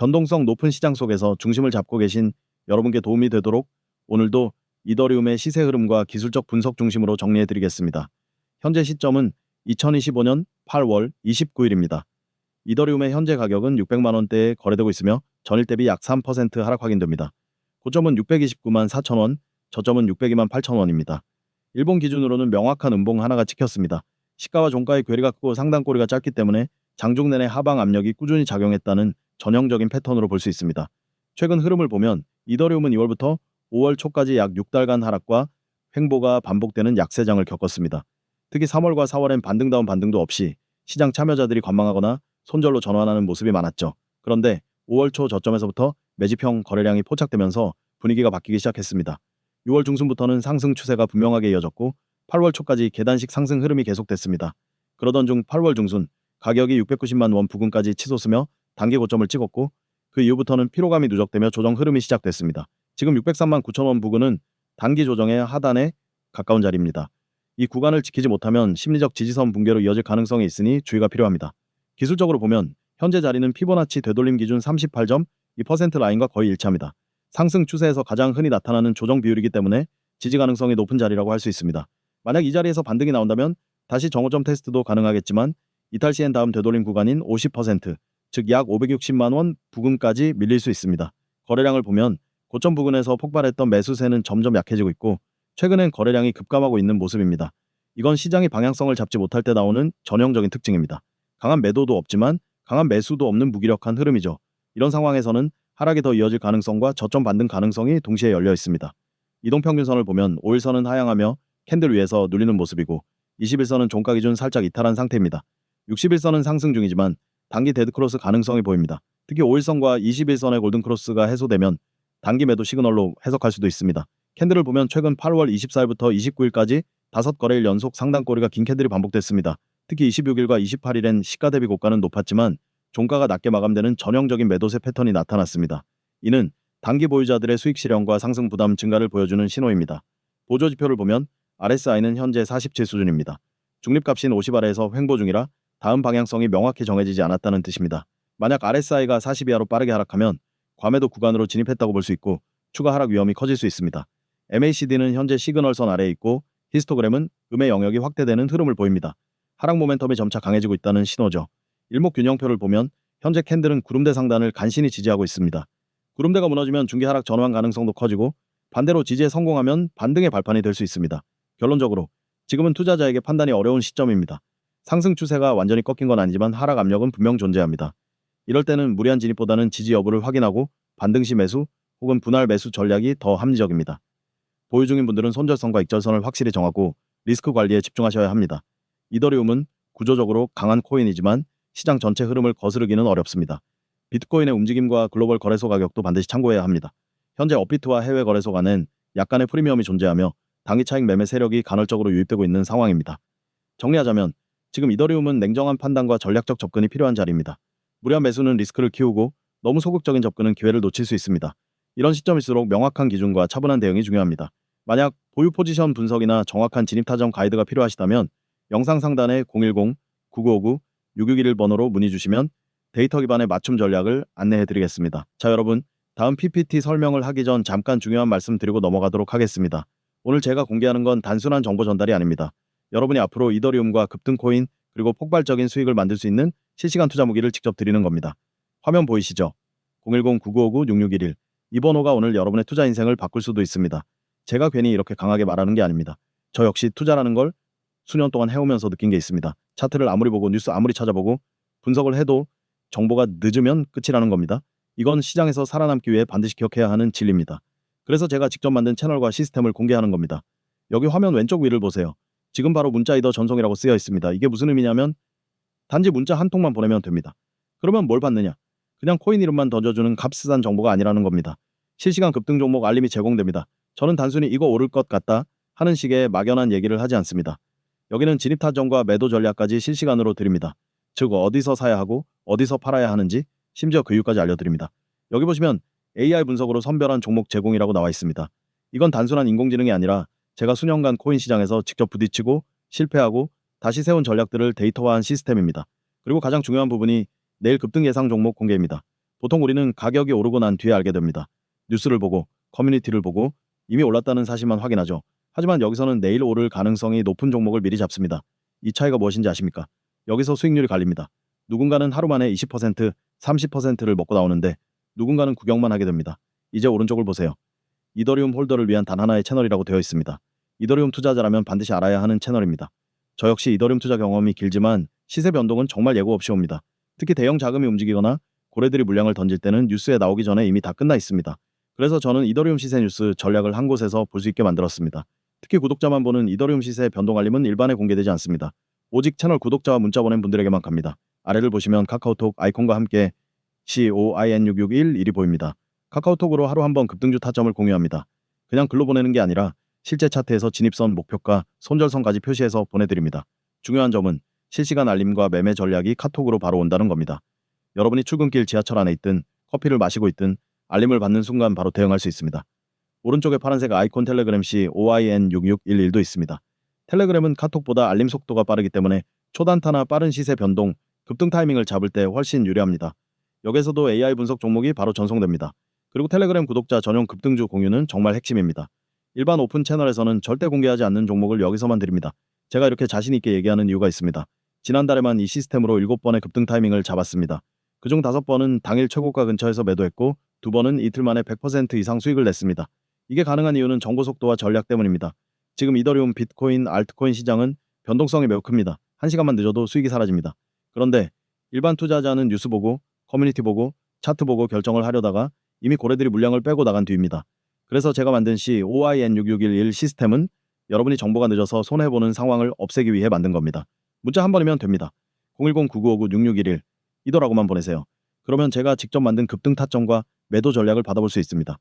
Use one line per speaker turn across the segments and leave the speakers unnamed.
변동성 높은 시장 속에서 중심을 잡고 계신 여러분께 도움이 되도록 오늘도 이더리움의 시세 흐름과 기술적 분석 중심으로 정리해 드리겠습니다. 현재 시점은 2025년 8월 29일입니다. 이더리움의 현재 가격은 600만 원대에 거래되고 있으며 전일 대비 약 3% 하락 확인됩니다. 고점은 629만 4천 원, 저점은 602만 8천 원입니다. 일본 기준으로는 명확한 음봉 하나가 찍혔습니다. 시가와 종가의 괴리가 크고 상단꼬리가 짧기 때문에 장중 내내 하방 압력이 꾸준히 작용했다는 전형적인 패턴으로 볼 수 있습니다. 최근 흐름을 보면 이더리움은 2월부터 5월 초까지 약 6달간 하락과 횡보가 반복되는 약세장을 겪었습니다. 특히 3월과 4월엔 반등다운 반등도 없이 시장 참여자들이 관망하거나 손절로 전환하는 모습이 많았죠. 그런데 5월 초 저점에서부터 매집형 거래량이 포착되면서 분위기가 바뀌기 시작했습니다. 6월 중순부터는 상승 추세가 분명하게 이어졌고 8월 초까지 계단식 상승 흐름이 계속됐습니다. 그러던 중 8월 중순 가격이 690만 원 부근까지 치솟으며 단기 고점을 찍었고 그 이후부터는 피로감이 누적되며 조정 흐름이 시작됐습니다. 지금 603만 9천 원 부근은 단기 조정의 하단에 가까운 자리입니다. 이 구간을 지키지 못하면 심리적 지지선 붕괴로 이어질 가능성이 있으니 주의가 필요합니다. 기술적으로 보면 현재 자리는 피보나치 되돌림 기준 38.2% 라인과 거의 일치합니다. 상승 추세에서 가장 흔히 나타나는 조정 비율이기 때문에 지지 가능성이 높은 자리라고 할 수 있습니다. 만약 이 자리에서 반등이 나온다면 다시 정오점 테스트도 가능하겠지만 이탈 시엔 다음 되돌림 구간인 50%, 즉 약 560만 원 부근까지 밀릴 수 있습니다. 거래량을 보면 고점 부근에서 폭발했던 매수세는 점점 약해지고 있고 최근엔 거래량이 급감하고 있는 모습입니다. 이건 시장이 방향성을 잡지 못할 때 나오는 전형적인 특징입니다. 강한 매도도 없지만 강한 매수도 없는 무기력한 흐름이죠. 이런 상황에서는 하락이 더 이어질 가능성과 저점 반등 가능성이 동시에 열려 있습니다. 이동평균선을 보면 5일선은 하향하며 캔들 위에서 눌리는 모습이고 21선은 종가 기준 살짝 이탈한 상태입니다. 61선은 상승 중이지만 단기 데드크로스 가능성이 보입니다. 특히 5일선과 21선의 골든크로스가 해소되면 단기 매도 시그널로 해석할 수도 있습니다. 캔들을 보면 최근 8월 24일부터 29일까지 5거래일 연속 상단꼬리가 긴 캔들이 반복됐습니다. 특히 26일과 28일엔 시가 대비 고가는 높았지만 종가가 낮게 마감되는 전형적인 매도세 패턴이 나타났습니다. 이는 단기 보유자들의 수익 실현과 상승 부담 증가를 보여주는 신호입니다. 보조지표를 보면 RSI는 현재 47 수준입니다. 중립값인 50 아래에서 횡보 중이라 다음 방향성이 명확히 정해지지 않았다는 뜻입니다. 만약 RSI가 40 이하로 빠르게 하락하면 과매도 구간으로 진입했다고 볼 수 있고 추가 하락 위험이 커질 수 있습니다. MACD는 현재 시그널선 아래에 있고 히스토그램은 음의 영역이 확대되는 흐름을 보입니다. 하락 모멘텀이 점차 강해지고 있다는 신호죠. 일목균형표를 보면 현재 캔들은 구름대 상단을 간신히 지지하고 있습니다. 구름대가 무너지면 중기 하락 전환 가능성도 커지고 반대로 지지에 성공하면 반등의 발판이 될 수 있습니다. 결론적으로 지금은 투자자에게 판단이 어려운 시점입니다. 상승 추세가 완전히 꺾인 건 아니지만 하락 압력은 분명 존재합니다. 이럴 때는 무리한 진입보다는 지지 여부를 확인하고 반등 시 매수 혹은 분할 매수 전략이 더 합리적입니다. 보유 중인 분들은 손절선과 익절선을 확실히 정하고 리스크 관리에 집중하셔야 합니다. 이더리움은 구조적으로 강한 코인이지만 시장 전체 흐름을 거스르기는 어렵습니다. 비트코인의 움직임과 글로벌 거래소 가격도 반드시 참고해야 합니다. 현재 업비트와 해외 거래소 간엔 약간의 프리미엄이 존재하며 단기 차익 매매 세력이 간헐적으로 유입되고 있는 상황입니다. 정리하자면 지금 이더리움은 냉정한 판단과 전략적 접근이 필요한 자리입니다. 무리한 매수는 리스크를 키우고 너무 소극적인 접근은 기회를 놓칠 수 있습니다. 이런 시점일수록 명확한 기준과 차분한 대응이 중요합니다. 만약 보유 포지션 분석이나 정확한 진입 타점 가이드가 필요하시다면 영상 상단에 010-9959-6611 번호로 문의 주시면 데이터 기반의 맞춤 전략을 안내해 드리겠습니다. 자, 여러분, 다음 PPT 설명을 하기 전 잠깐 중요한 말씀 드리고 넘어가도록 하겠습니다. 오늘 제가 공개하는 건 단순한 정보 전달이 아닙니다. 여러분이 앞으로 이더리움과 급등 코인 그리고 폭발적인 수익을 만들 수 있는 실시간 투자 무기를 직접 드리는 겁니다. 화면 보이시죠? 010-9959-6611 이 번호가 오늘 여러분의 투자 인생을 바꿀 수도 있습니다. 제가 괜히 이렇게 강하게 말하는 게 아닙니다. 저 역시 투자라는 걸 수년 동안 해오면서 느낀 게 있습니다. 차트를 아무리 보고 뉴스 아무리 찾아보고 분석을 해도 정보가 늦으면 끝이라는 겁니다. 이건 시장에서 살아남기 위해 반드시 기억해야 하는 진리입니다. 그래서 제가 직접 만든 채널과 시스템을 공개하는 겁니다. 여기 화면 왼쪽 위를 보세요. 지금 바로 문자이더 전송이라고 쓰여 있습니다. 이게 무슨 의미냐면 단지 문자 한 통만 보내면 됩니다. 그러면 뭘 받느냐? 그냥 코인 이름만 던져주는 값비싼 정보가 아니라는 겁니다. 실시간 급등 종목 알림이 제공됩니다. 저는 단순히 이거 오를 것 같다 하는 식의 막연한 얘기를 하지 않습니다. 여기는 진입 타점과 매도 전략까지 실시간으로 드립니다. 즉 어디서 사야 하고 어디서 팔아야 하는지 심지어 그 이유까지 알려드립니다. 여기 보시면 AI 분석으로 선별한 종목 제공이라고 나와 있습니다. 이건 단순한 인공지능이 아니라 제가 수년간 코인 시장에서 직접 부딪히고 실패하고 다시 세운 전략들을 데이터화한 시스템입니다. 그리고 가장 중요한 부분이 내일 급등 예상 종목 공개입니다. 보통 우리는 가격이 오르고 난 뒤에 알게 됩니다. 뉴스를 보고 커뮤니티를 보고 이미 올랐다는 사실만 확인하죠. 하지만 여기서는 내일 오를 가능성이 높은 종목을 미리 잡습니다. 이 차이가 무엇인지 아십니까? 여기서 수익률이 갈립니다. 누군가는 하루 만에 20%, 30%를 먹고 나오는데 누군가는 구경만 하게 됩니다. 이제 오른쪽을 보세요. 이더리움 홀더를 위한 단 하나의 채널이라고 되어 있습니다. 이더리움 투자자라면 반드시 알아야 하는 채널입니다. 저 역시 이더리움 투자 경험이 길지만 시세 변동은 정말 예고 없이 옵니다. 특히 대형 자금이 움직이거나 고래들이 물량을 던질 때는 뉴스에 나오기 전에 이미 다 끝나 있습니다. 그래서 저는 이더리움 시세 뉴스 전략을 한 곳에서 볼 수 있게 만들었습니다. 특히 구독자만 보는 이더리움 시세 변동 알림은 일반에 공개되지 않습니다. 오직 채널 구독자와 문자 보낸 분들에게만 갑니다. 아래를 보시면 카카오톡 아이콘과 함께 COIN6611이 보입니다. 카카오톡으로 하루 한 번 급등주 타점을 공유합니다. 그냥 글로 보내는 게 아니라 실제 차트에서 진입선, 목표가, 손절선까지 표시해서 보내드립니다. 중요한 점은 실시간 알림과 매매 전략이 카톡으로 바로 온다는 겁니다. 여러분이 출근길 지하철 안에 있든 커피를 마시고 있든 알림을 받는 순간 바로 대응할 수 있습니다. 오른쪽에 파란색 아이콘 텔레그램 COIN6611도 있습니다. 텔레그램은 카톡보다 알림 속도가 빠르기 때문에 초단타나 빠른 시세 변동, 급등 타이밍을 잡을 때 훨씬 유리합니다. 여기서도 AI 분석 종목이 바로 전송됩니다. 그리고 텔레그램 구독자 전용 급등주 공유는 정말 핵심입니다. 일반 오픈 채널에서는 절대 공개하지 않는 종목을 여기서만 드립니다. 제가 이렇게 자신 있게 얘기하는 이유가 있습니다. 지난달에만 이 시스템으로 7번의 급등 타이밍을 잡았습니다. 그중 5번은 당일 최고가 근처에서 매도했고 2번은 이틀 만에 100% 이상 수익을 냈습니다. 이게 가능한 이유는 정보 속도와 전략 때문입니다. 지금 이더리움, 비트코인, 알트코인 시장은 변동성이 매우 큽니다. 1시간만 늦어도 수익이 사라집니다. 그런데 일반 투자자는 뉴스 보고 커뮤니티 보고 차트 보고 결정을 하려다가 이미 고래들이 물량을 빼고 나간 뒤입니다. 그래서 제가 만든 COIN6611 시스템은 여러분이 정보가 늦어서 손해보는 상황을 없애기 위해 만든 겁니다. 문자 한 번이면 됩니다. 010-9959-6611 이더라고만 보내세요. 그러면 제가 직접 만든 급등 타점과 매도 전략을 받아볼 수 있습니다.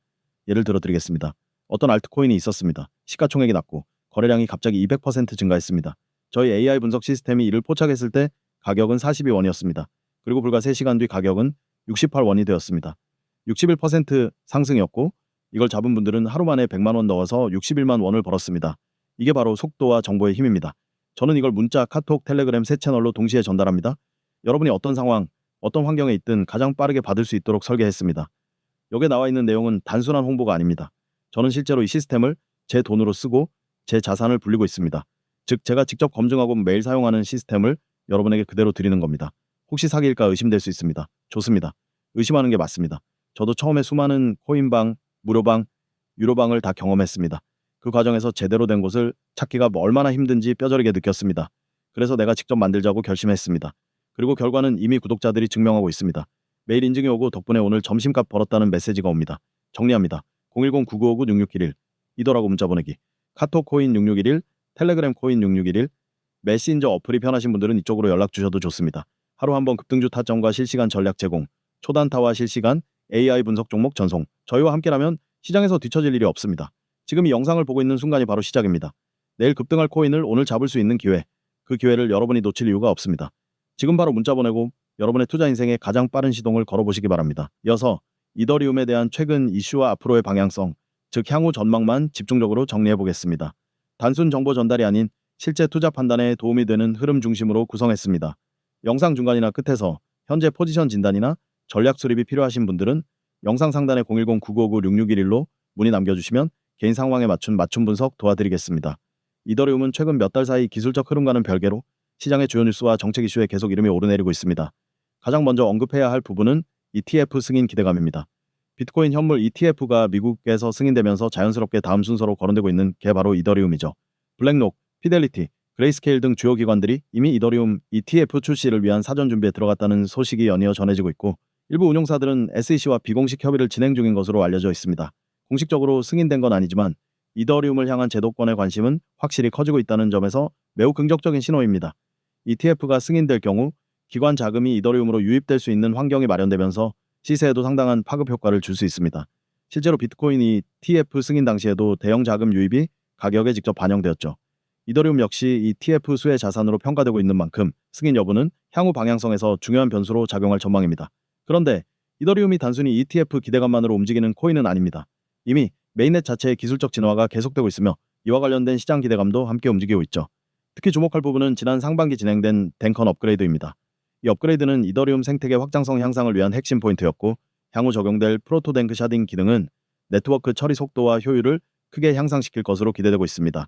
예를 들어 드리겠습니다. 어떤 알트코인이 있었습니다. 시가총액이 낮고 거래량이 갑자기 200% 증가했습니다. 저희 AI 분석 시스템이 이를 포착했을 때 가격은 42원이었습니다. 그리고 불과 3시간 뒤 가격은 68원이 되었습니다. 61% 상승이었고 이걸 잡은 분들은 하루 만에 100만 원 넣어서 61만 원을 벌었습니다. 이게 바로 속도와 정보의 힘입니다. 저는 이걸 문자, 카톡, 텔레그램 세 채널로 동시에 전달합니다. 여러분이 어떤 상황, 어떤 환경에 있든 가장 빠르게 받을 수 있도록 설계했습니다. 여기에 나와 있는 내용은 단순한 홍보가 아닙니다. 저는 실제로 이 시스템을 제 돈으로 쓰고 제 자산을 불리고 있습니다. 즉 제가 직접 검증하고 매일 사용하는 시스템을 여러분에게 그대로 드리는 겁니다. 혹시 사기일까 의심될 수 있습니다. 좋습니다. 의심하는 게 맞습니다. 저도 처음에 수많은 코인방, 무료방, 유료방을 다 경험했습니다. 그 과정에서 제대로 된 곳을 찾기가 얼마나 힘든지 뼈저리게 느꼈습니다. 그래서 내가 직접 만들자고 결심했습니다. 그리고 결과는 이미 구독자들이 증명하고 있습니다. 매일 인증이 오고 덕분에 오늘 점심값 벌었다는 메시지가 옵니다. 정리합니다. 010-9959-6611 이더라고 문자 보내기, 카톡 코인 6611, 텔레그램 코인 6611, 메신저 어플이 편하신 분들은 이쪽으로 연락 주셔도 좋습니다. 하루 한 번 급등주 타점과 실시간 전략 제공, 초단타와 실시간 AI 분석 종목 전송, 저희와 함께라면 시장에서 뒤처질 일이 없습니다. 지금 이 영상을 보고 있는 순간이 바로 시작입니다. 내일 급등할 코인을 오늘 잡을 수 있는 기회, 그 기회를 여러분이 놓칠 이유가 없습니다. 지금 바로 문자 보내고 여러분의 투자 인생의 가장 빠른 시동을 걸어보시기 바랍니다. 이어서 이더리움에 대한 최근 이슈와 앞으로의 방향성, 즉 향후 전망만 집중적으로 정리해 보겠습니다. 단순 정보 전달이 아닌 실제 투자 판단에 도움이 되는 흐름 중심으로 구성했습니다. 영상 중간이나 끝에서 현재 포지션 진단이나 전략 수립이 필요하신 분들은 영상 상단에 010-9959-6611로 문의 남겨주시면 개인 상황에 맞춘 맞춤 분석 도와드리겠습니다. 이더리움은 최근 몇 달 사이 기술적 흐름과는 별개로 시장의 주요 뉴스와 정책 이슈에 계속 이름이 오르내리고 있습니다. 가장 먼저 언급해야 할 부분은 ETF 승인 기대감입니다. 비트코인 현물 ETF가 미국에서 승인되면서 자연스럽게 다음 순서로 거론되고 있는 게 바로 이더리움이죠. 블랙록, 피델리티, 그레이스케일 등 주요 기관들이 이미 이더리움 ETF 출시를 위한 사전 준비에 들어갔다는 소식이 연이어 전해지고 있고 일부 운용사들은 SEC와 비공식 협의를 진행 중인 것으로 알려져 있습니다. 공식적으로 승인된 건 아니지만 이더리움을 향한 제도권의 관심은 확실히 커지고 있다는 점에서 매우 긍정적인 신호입니다. ETF가 승인될 경우 기관 자금이 이더리움으로 유입될 수 있는 환경이 마련되면서 시세에도 상당한 파급 효과를 줄 수 있습니다. 실제로 비트코인 ETF 승인 당시에도 대형 자금 유입이 가격에 직접 반영되었죠. 이더리움 역시 ETF 수혜 자산으로 평가되고 있는 만큼 승인 여부는 향후 방향성에서 중요한 변수로 작용할 전망입니다. 그런데 이더리움이 단순히 ETF 기대감만으로 움직이는 코인은 아닙니다. 이미 메인넷 자체의 기술적 진화가 계속되고 있으며 이와 관련된 시장 기대감도 함께 움직이고 있죠. 특히 주목할 부분은 지난 상반기 진행된 댕컨 업그레이드입니다. 이 업그레이드는 이더리움 생태계 확장성 향상을 위한 핵심 포인트였고 향후 적용될 프로토댕크 샤딩 기능은 네트워크 처리 속도와 효율을 크게 향상시킬 것으로 기대되고 있습니다.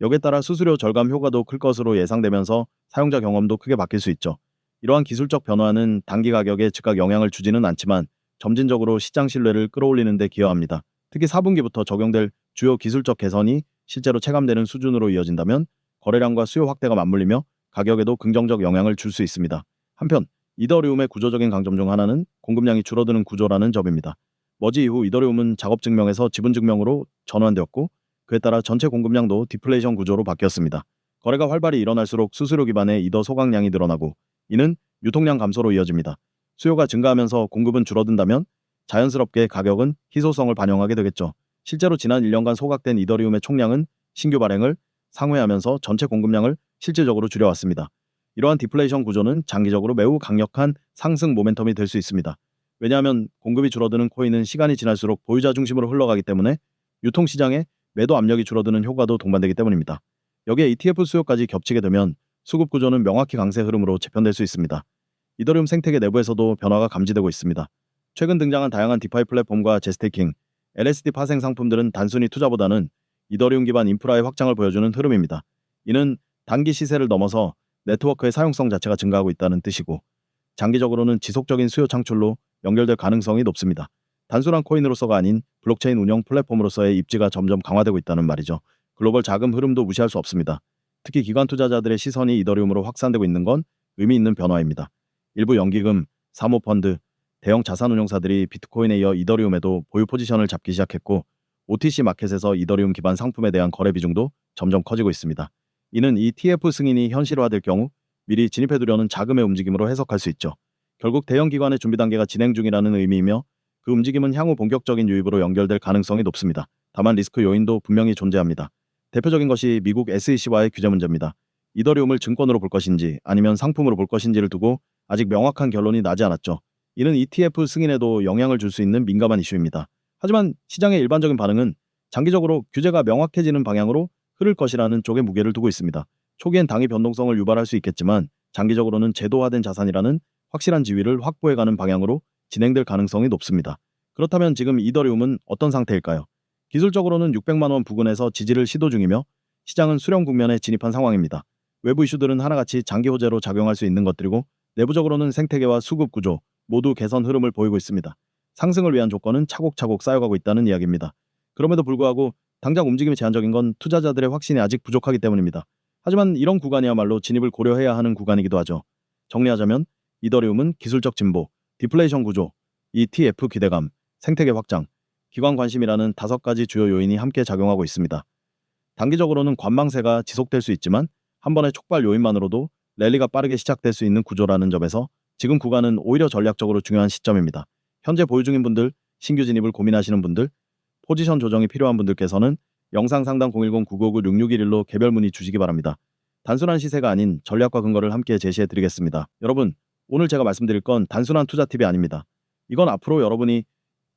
여기에 따라 수수료 절감 효과도 클 것으로 예상되면서 사용자 경험도 크게 바뀔 수 있죠. 이러한 기술적 변화는 단기 가격에 즉각 영향을 주지는 않지만 점진적으로 시장 신뢰를 끌어올리는 데 기여합니다. 특히 4분기부터 적용될 주요 기술적 개선이 실제로 체감되는 수준으로 이어진다면 거래량과 수요 확대가 맞물리며 가격에도 긍정적 영향을 줄 수 있습니다. 한편 이더리움의 구조적인 강점 중 하나는 공급량이 줄어드는 구조라는 점입니다. 머지 이후 이더리움은 작업 증명에서 지분 증명으로 전환되었고 그에 따라 전체 공급량도 디플레이션 구조로 바뀌었습니다. 거래가 활발히 일어날수록 수수료 기반의 이더 소각량이 늘어나고 이는 유통량 감소로 이어집니다. 수요가 증가하면서 공급은 줄어든다면 자연스럽게 가격은 희소성을 반영하게 되겠죠. 실제로 지난 1년간 소각된 이더리움의 총량은 신규 발행을 상회하면서 전체 공급량을 실질적으로 줄여왔습니다. 이러한 디플레이션 구조는 장기적으로 매우 강력한 상승 모멘텀이 될 수 있습니다. 왜냐하면 공급이 줄어드는 코인은 시간이 지날수록 보유자 중심으로 흘러가기 때문에 유통시장에 매도 압력이 줄어드는 효과도 동반되기 때문입니다. 여기에 ETF 수요까지 겹치게 되면 수급 구조는 명확히 강세 흐름으로 재편될 수 있습니다. 이더리움 생태계 내부에서도 변화가 감지되고 있습니다. 최근 등장한 다양한 디파이 플랫폼과 제스테이킹, LSD 파생 상품들은 단순히 투자보다는 이더리움 기반 인프라의 확장을 보여주는 흐름입니다. 이는 단기 시세를 넘어서 네트워크의 사용성 자체가 증가하고 있다는 뜻이고 장기적으로는 지속적인 수요 창출로 연결될 가능성이 높습니다. 단순한 코인으로서가 아닌 블록체인 운영 플랫폼으로서의 입지가 점점 강화되고 있다는 말이죠. 글로벌 자금 흐름도 무시할 수 없습니다. 특히 기관 투자자들의 시선이 이더리움으로 확산되고 있는 건 의미 있는 변화입니다. 일부 연기금, 사모펀드, 대형 자산운용사들이 비트코인에 이어 이더리움에도 보유 포지션을 잡기 시작했고 OTC 마켓에서 이더리움 기반 상품에 대한 거래 비중도 점점 커지고 있습니다. 이는 ETF 승인이 현실화될 경우 미리 진입해두려는 자금의 움직임으로 해석할 수 있죠. 결국 대형 기관의 준비 단계가 진행 중이라는 의미이며 그 움직임은 향후 본격적인 유입으로 연결될 가능성이 높습니다. 다만 리스크 요인도 분명히 존재합니다. 대표적인 것이 미국 SEC와의 규제 문제입니다. 이더리움을 증권으로 볼 것인지 아니면 상품으로 볼 것인지를 두고 아직 명확한 결론이 나지 않았죠. 이는 ETF 승인에도 영향을 줄 수 있는 민감한 이슈입니다. 하지만 시장의 일반적인 반응은 장기적으로 규제가 명확해지는 방향으로 흐를 것이라는 쪽에 무게를 두고 있습니다. 초기엔 당위 변동성을 유발할 수 있겠지만 장기적으로는 제도화된 자산이라는 확실한 지위를 확보해가는 방향으로 진행될 가능성이 높습니다. 그렇다면 지금 이더리움은 어떤 상태일까요? 기술적으로는 600만 원 부근에서 지지를 시도 중이며 시장은 수렴 국면에 진입한 상황입니다. 외부 이슈들은 하나같이 장기 호재로 작용할 수 있는 것들이고 내부적으로는 생태계와 수급 구조 모두 개선 흐름을 보이고 있습니다. 상승을 위한 조건은 차곡차곡 쌓여가고 있다는 이야기입니다. 그럼에도 불구하고 당장 움직임이 제한적인 건 투자자들의 확신이 아직 부족하기 때문입니다. 하지만 이런 구간이야말로 진입을 고려해야 하는 구간이기도 하죠. 정리하자면 이더리움은 기술적 진보, 디플레이션 구조, ETF 기대감, 생태계 확장, 기관 관심이라는 5가지 주요 요인이 함께 작용하고 있습니다. 단기적으로는 관망세가 지속될 수 있지만 한 번의 촉발 요인만으로도 랠리가 빠르게 시작될 수 있는 구조라는 점에서 지금 구간은 오히려 전략적으로 중요한 시점입니다. 현재 보유 중인 분들, 신규 진입을 고민하시는 분들, 포지션 조정이 필요한 분들께서는 영상 상담 010-999-6611로 개별 문의 주시기 바랍니다. 단순한 시세가 아닌 전략과 근거를 함께 제시해 드리겠습니다. 여러분, 오늘 제가 말씀드릴 건 단순한 투자 팁이 아닙니다. 이건 앞으로 여러분이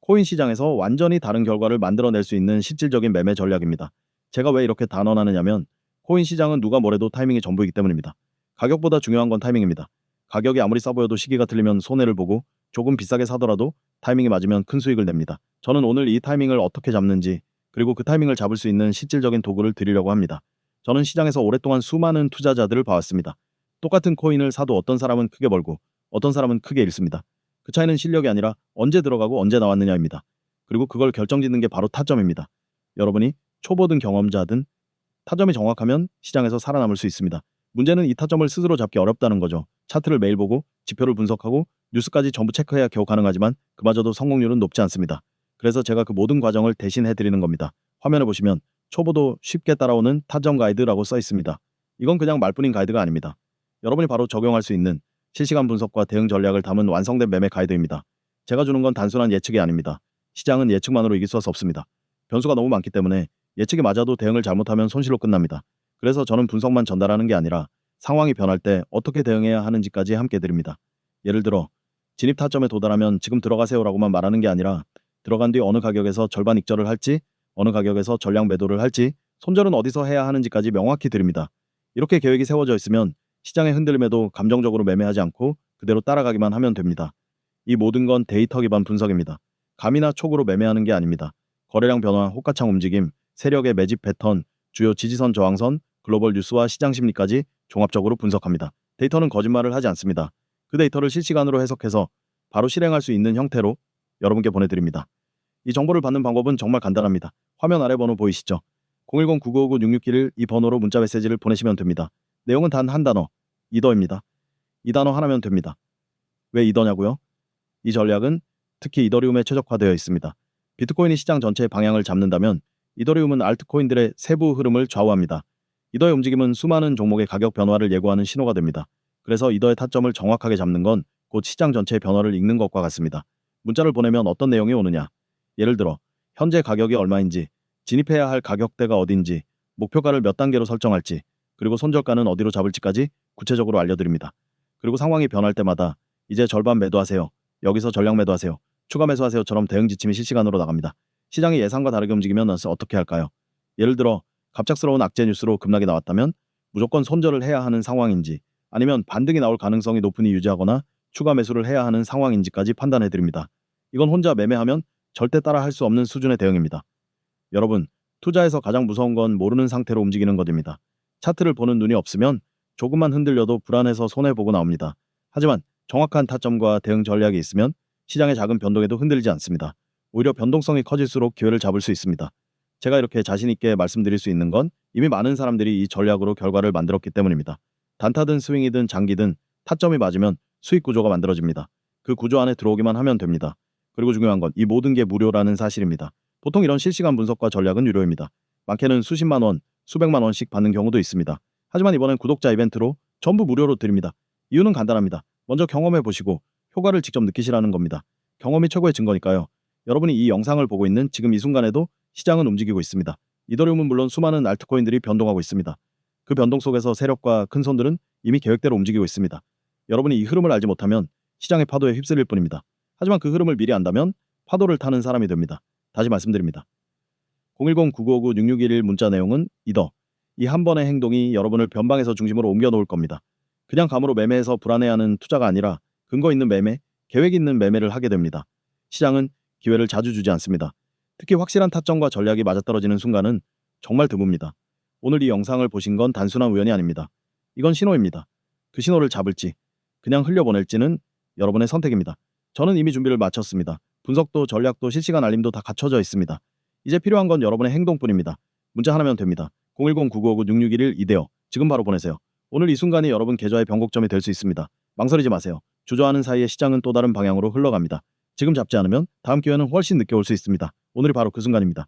코인 시장에서 완전히 다른 결과를 만들어낼 수 있는 실질적인 매매 전략입니다. 제가 왜 이렇게 단언하느냐면 코인 시장은 누가 뭐래도 타이밍이 전부이기 때문입니다. 가격보다 중요한 건 타이밍입니다. 가격이 아무리 싸 보여도 시기가 틀리면 손해를 보고 조금 비싸게 사더라도 타이밍이 맞으면 큰 수익을 냅니다. 저는 오늘 이 타이밍을 어떻게 잡는지 그리고 그 타이밍을 잡을 수 있는 실질적인 도구를 드리려고 합니다. 저는 시장에서 오랫동안 수많은 투자자들을 봐왔습니다. 똑같은 코인을 사도 어떤 사람은 크게 벌고 어떤 사람은 크게 잃습니다. 그 차이는 실력이 아니라 언제 들어가고 언제 나왔느냐입니다. 그리고 그걸 결정짓는 게 바로 타점입니다. 여러분이 초보든 경험자든 타점이 정확하면 시장에서 살아남을 수 있습니다. 문제는 이 타점을 스스로 잡기 어렵다는 거죠. 차트를 매일 보고 지표를 분석하고 뉴스까지 전부 체크해야 겨우 가능하지만 그마저도 성공률은 높지 않습니다. 그래서 제가 그 모든 과정을 대신 해드리는 겁니다. 화면에 보시면 초보도 쉽게 따라오는 타점 가이드라고 써 있습니다. 이건 그냥 말뿐인 가이드가 아닙니다. 여러분이 바로 적용할 수 있는 실시간 분석과 대응 전략을 담은 완성된 매매 가이드입니다. 제가 주는 건 단순한 예측이 아닙니다. 시장은 예측만으로 이길 수 없습니다. 변수가 너무 많기 때문에 예측이 맞아도 대응을 잘못하면 손실로 끝납니다. 그래서 저는 분석만 전달하는 게 아니라 상황이 변할 때 어떻게 대응해야 하는지까지 함께 드립니다. 예를 들어 진입 타점에 도달하면 지금 들어가세요라고만 말하는 게 아니라 들어간 뒤 어느 가격에서 절반 익절을 할지 어느 가격에서 전량 매도를 할지 손절은 어디서 해야 하는지까지 명확히 드립니다. 이렇게 계획이 세워져 있으면 시장의 흔들림에도 감정적으로 매매하지 않고 그대로 따라가기만 하면 됩니다. 이 모든 건 데이터 기반 분석입니다. 감이나 촉으로 매매하는 게 아닙니다. 거래량 변화, 호가창 움직임, 세력의 매집 패턴, 주요 지지선 저항선, 글로벌 뉴스와 시장 심리까지 종합적으로 분석합니다. 데이터는 거짓말을 하지 않습니다. 그 데이터를 실시간으로 해석해서 바로 실행할 수 있는 형태로 여러분께 보내드립니다. 이 정보를 받는 방법은 정말 간단합니다. 화면 아래 번호 보이시죠? 010-9959-6691 이 번호로 문자 메시지를 보내시면 됩니다. 내용은 단 한 단어, 이더입니다. 이 단어 하나면 됩니다. 왜 이더냐고요? 이 전략은 특히 이더리움에 최적화되어 있습니다. 비트코인이 시장 전체의 방향을 잡는다면 이더리움은 알트코인들의 세부 흐름을 좌우합니다. 이더의 움직임은 수많은 종목의 가격 변화를 예고하는 신호가 됩니다. 그래서 이더의 타점을 정확하게 잡는 건 곧 시장 전체의 변화를 읽는 것과 같습니다. 문자를 보내면 어떤 내용이 오느냐? 예를 들어 현재 가격이 얼마인지, 진입해야 할 가격대가 어딘지, 목표가를 몇 단계로 설정할지, 그리고 손절가는 어디로 잡을지까지 구체적으로 알려드립니다. 그리고 상황이 변할 때마다 이제 절반 매도하세요. 여기서 전량 매도하세요. 추가 매수하세요처럼 대응 지침이 실시간으로 나갑니다. 시장이 예상과 다르게 움직이면 어떻게 할까요? 예를 들어 갑작스러운 악재 뉴스로 급락이 나왔다면 무조건 손절을 해야 하는 상황인지, 아니면 반등이 나올 가능성이 높으니 유지하거나 추가 매수를 해야 하는 상황인지까지 판단해드립니다. 이건 혼자 매매하면 절대 따라 할 수 없는 수준의 대응입니다. 여러분, 투자에서 가장 무서운 건 모르는 상태로 움직이는 것입니다. 차트를 보는 눈이 없으면 조금만 흔들려도 불안해서 손해보고 나옵니다. 하지만 정확한 타점과 대응 전략이 있으면 시장의 작은 변동에도 흔들리지 않습니다. 오히려 변동성이 커질수록 기회를 잡을 수 있습니다. 제가 이렇게 자신있게 말씀드릴 수 있는 건 이미 많은 사람들이 이 전략으로 결과를 만들었기 때문입니다. 단타든 스윙이든 장기든 타점이 맞으면 수익 구조가 만들어집니다. 그 구조 안에 들어오기만 하면 됩니다. 그리고 중요한 건 이 모든 게 무료라는 사실입니다. 보통 이런 실시간 분석과 전략은 유료입니다. 많게는 수십만 원, 수백만 원씩 받는 경우도 있습니다. 하지만 이번엔 구독자 이벤트로 전부 무료로 드립니다. 이유는 간단합니다. 먼저 경험해 보시고 효과를 직접 느끼시라는 겁니다. 경험이 최고의 증거니까요. 여러분이 이 영상을 보고 있는 지금 이 순간에도 시장은 움직이고 있습니다. 이더리움은 물론 수많은 알트코인들이 변동하고 있습니다. 그 변동 속에서 세력과 큰 손들은 이미 계획대로 움직이고 있습니다. 여러분이 이 흐름을 알지 못하면 시장의 파도에 휩쓸릴 뿐입니다. 하지만 그 흐름을 미리 안다면 파도를 타는 사람이 됩니다. 다시 말씀드립니다. 010-9959-6611 문자 내용은 이더. 이 한 번의 행동이 여러분을 변방에서 중심으로 옮겨 놓을 겁니다. 그냥 감으로 매매해서 불안해하는 투자가 아니라 근거 있는 매매, 계획 있는 매매를 하게 됩니다. 시장은 기회를 자주 주지 않습니다. 특히 확실한 타점과 전략이 맞아떨어지는 순간은 정말 드뭅니다. 오늘 이 영상을 보신 건 단순한 우연이 아닙니다. 이건 신호입니다. 그 신호를 잡을지, 그냥 흘려보낼지는 여러분의 선택입니다. 저는 이미 준비를 마쳤습니다. 분석도 전략도 실시간 알림도 다 갖춰져 있습니다. 이제 필요한 건 여러분의 행동뿐입니다. 문자 하나면 됩니다. 010-9959-6611 이대요. 지금 바로 보내세요. 오늘 이 순간이 여러분 계좌의 변곡점이 될 수 있습니다. 망설이지 마세요. 주저하는 사이에 시장은 또 다른 방향으로 흘러갑니다. 지금 잡지 않으면 다음 기회는 훨씬 늦게 올 수 있습니다. 오늘이 바로 그 순간입니다.